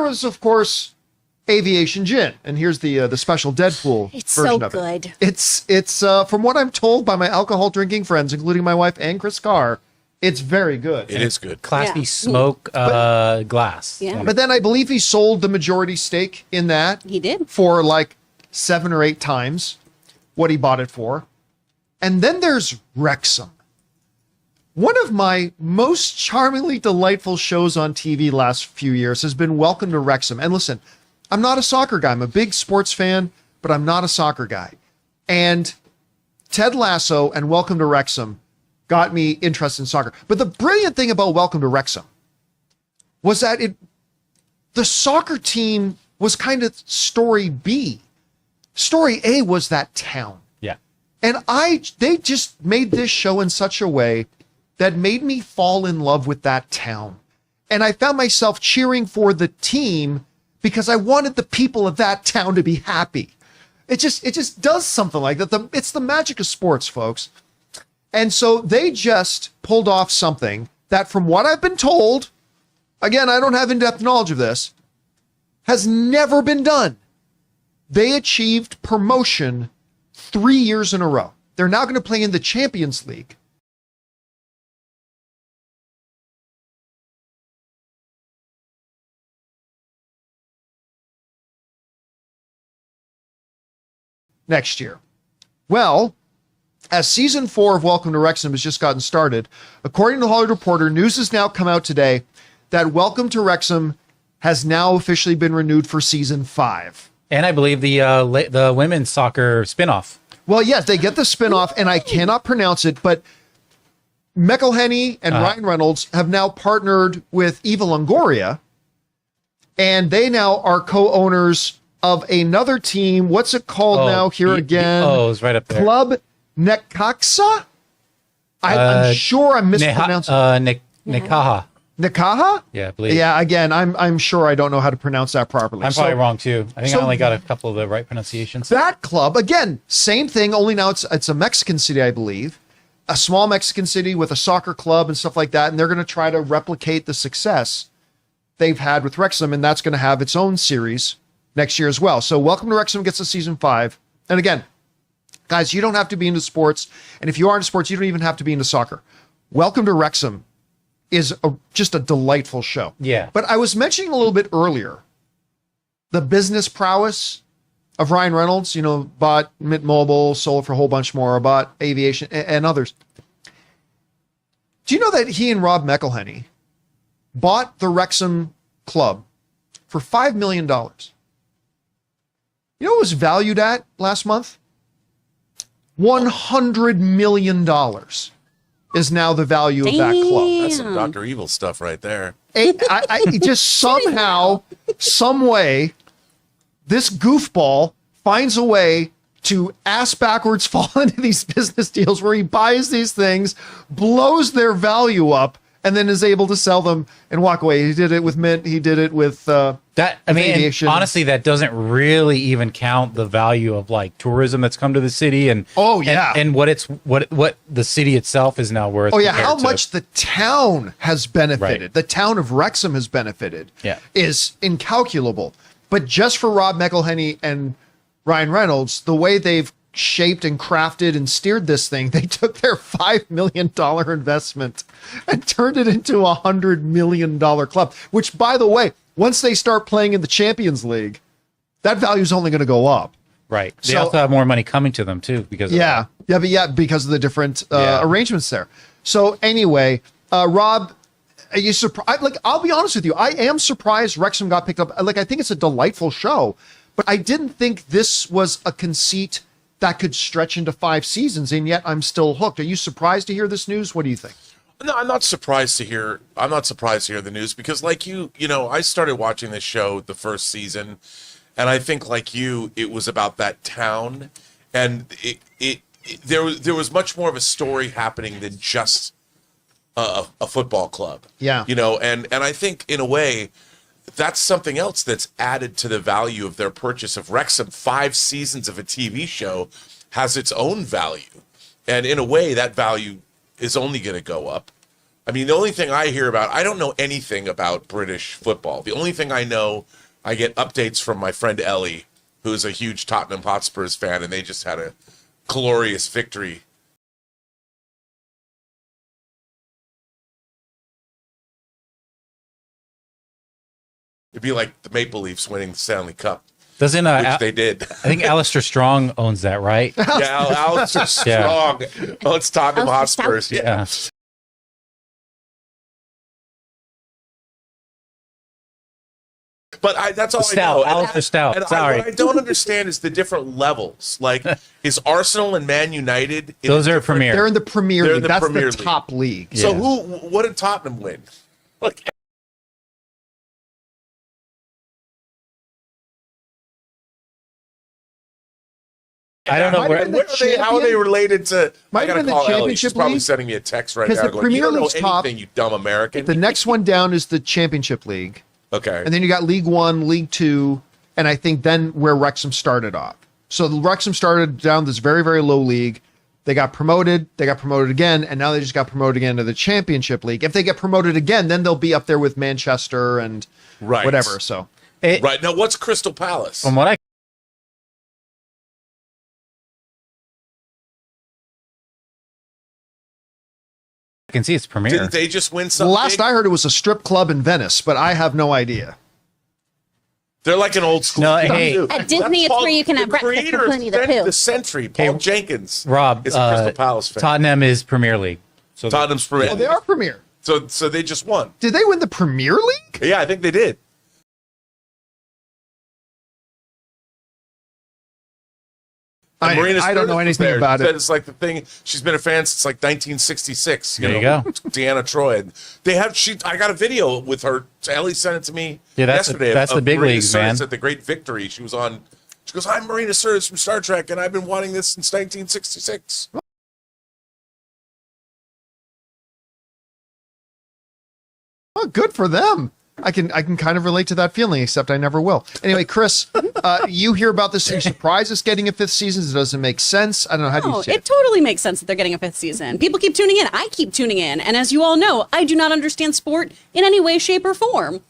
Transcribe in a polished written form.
was, of course, aviation gin, and here's the special Deadpool version of it. It's from what I'm told by my alcohol drinking friends, including my wife and Chris Carr, it's very good. It is good. Class B smoke glass. Yeah. But then I believe he sold the majority stake in that. He did. For like 7 or 8 times what he bought it for. And then there's Wrexham. One of my most charmingly delightful shows on TV last few years has been Welcome to Wrexham. And listen, I'm not a soccer guy. I'm a big sports fan, but I'm not a soccer guy. And Ted Lasso and Welcome to Wrexham got me interested in soccer. But the brilliant thing about Welcome to Wrexham was that the soccer team was kind of story B. Story A was that town. Yeah. And they just made this show in such a way that made me fall in love with that town. And I found myself cheering for the team because I wanted the people of that town to be happy. It just does something like that. It's the magic of sports, folks. And so they just pulled off something that, from what I've been told, again, I don't have in-depth knowledge of this, has never been done. They achieved promotion 3 years in a row. They're now going to play in the Champions League. Next year. Well, as season 4 of Welcome to Wrexham has just gotten started, according to the Hollywood Reporter, news has now come out today that Welcome to Wrexham has now officially been renewed for season 5. And I believe the women's soccer spinoff. Well, yes, they get the spinoff, and I cannot pronounce it, but McElhenney and Ryan Reynolds have now partnered with Eva Longoria, and they now are co-owners of another team. What's it called now? Here again. It's right up there. Club Necaxa? I'm sure I'm mispronouncing. Nekaha. Nekaha? Yeah, I believe. Yeah, again, I'm sure I don't know how to pronounce that properly. I'm probably wrong too. I think I only got a couple of the right pronunciations. That club, again, same thing, only now it's a Mexican city, I believe. A small Mexican city with a soccer club and stuff like that, and they're going to try to replicate the success they've had with Wrexham, and that's going to have its own series next year as well. So Welcome to Wrexham gets a season 5. And again, guys, you don't have to be into sports. And if you are into sports, you don't even have to be into soccer. Welcome to Wrexham is just a delightful show. Yeah. But I was mentioning a little bit earlier, the business prowess of Ryan Reynolds, bought Mint Mobile, sold for a whole bunch more, bought aviation and others. Do you know that he and Rob McElhenney bought the Wrexham club for $5 million? You know what it was valued at last month? $100 million is now the value of that club. That's some Dr. Evil stuff right there. I just somehow, some way, this goofball finds a way to ass backwards fall into these business deals where he buys these things, blows their value up, and then is able to sell them and walk away. He did it with Mint. He did it with aviation. Honestly, that doesn't really even count the value of like tourism that's come to the city and and what the city itself is now worth. Oh yeah, how much the town has benefited. Right. The town of Wrexham has benefited. Yeah. Is incalculable. But just for Rob McElhenney and Ryan Reynolds, the way they've shaped and crafted and steered this thing, they took their $5 million investment and turned it into a $100 million club, which, by the way, once they start playing in the Champions League, that value is only going to go up. Right. They also have more money coming to them too because of because of the different arrangements there. So anyway, Rob, are you surprised? I'll be honest with you, I am surprised Wrexham got picked up. I think it's a delightful show, but I didn't think this was a conceit that could stretch into 5 seasons, and yet I'm still hooked. Are you surprised to hear this news? What do you think? No, I'm not surprised to hear the news because, like I started watching this show the first season, and I think, like you, it was about that town, and there was much more of a story happening than just a football club. Yeah. And I think in a way, that's something else that's added to the value of their purchase of Wrexham. 5 seasons of a TV show has its own value. And in a way, that value is only going to go up. I mean, the only thing I hear about, I don't know anything about British football. The only thing I know, I get updates from my friend Ellie, who's a huge Tottenham Hotspurs fan, and they just had a glorious victory. It'd be like the Maple Leafs winning the Stanley Cup. Doesn't which they did. I think Alistair Strong owns that, right? Yeah, Alistair Strong owns Tottenham Hotspurs. Yeah. But that's all Stout, I know. Alistair Stout. Sorry. What I don't understand is the different levels. Like, is Arsenal and Man United? Those are Premier. They're in the Premier League. That's Premier the top league. So what did Tottenham win? Like, I don't know how are they related to. Might I gotta have been call the Ellie. Championship She's probably League. sending me a text right Because now. the Going, Premier you don't know League's top. anything, you dumb American. The next one down is the Championship League. Okay. And then you got League One, League Two, and I think then where Wrexham started off. So the Wrexham started down this very, very low league. They got promoted again, and now they just got promoted again to the Championship League. If they get promoted again, then they'll be up there with Manchester and whatever. So right. Now, what's Crystal Palace? From what I can see, it's Premier. Didn't they just win something? Last I heard, it was a strip club in Venice, but I have no idea. They're like an old school. No, hey. At Disney, it's where you can have breakfast for Winnie the Pooh. The Century, Paul Jenkins. Rob, is a Crystal Palace fan. Tottenham is Premier League. So Tottenham's Premier. Oh, they are Premier. So they just won. Did they win the Premier League? Yeah, I think they did. I don't know anything about it. It's like the thing. She's been a fan since like 1966. There you go. Deanna Troy. They have. I got a video with her. Ellie sent it to me yesterday. That's the big Marina leagues, man. Sirtis at the Great Victory. She was on. She goes, "I'm Marina Sirtis from Star Trek, and I've been wanting this since 1966." Oh, good for them. I can kind of relate to that feeling, except I never will. Anyway, Chris, you hear about this. Are you surprised it's getting a fifth season? It doesn't make sense. I don't know. How do you see it? It totally makes sense that they're getting a fifth season. People keep tuning in. I keep tuning in. And as you all know, I do not understand sport in any way, shape, or form.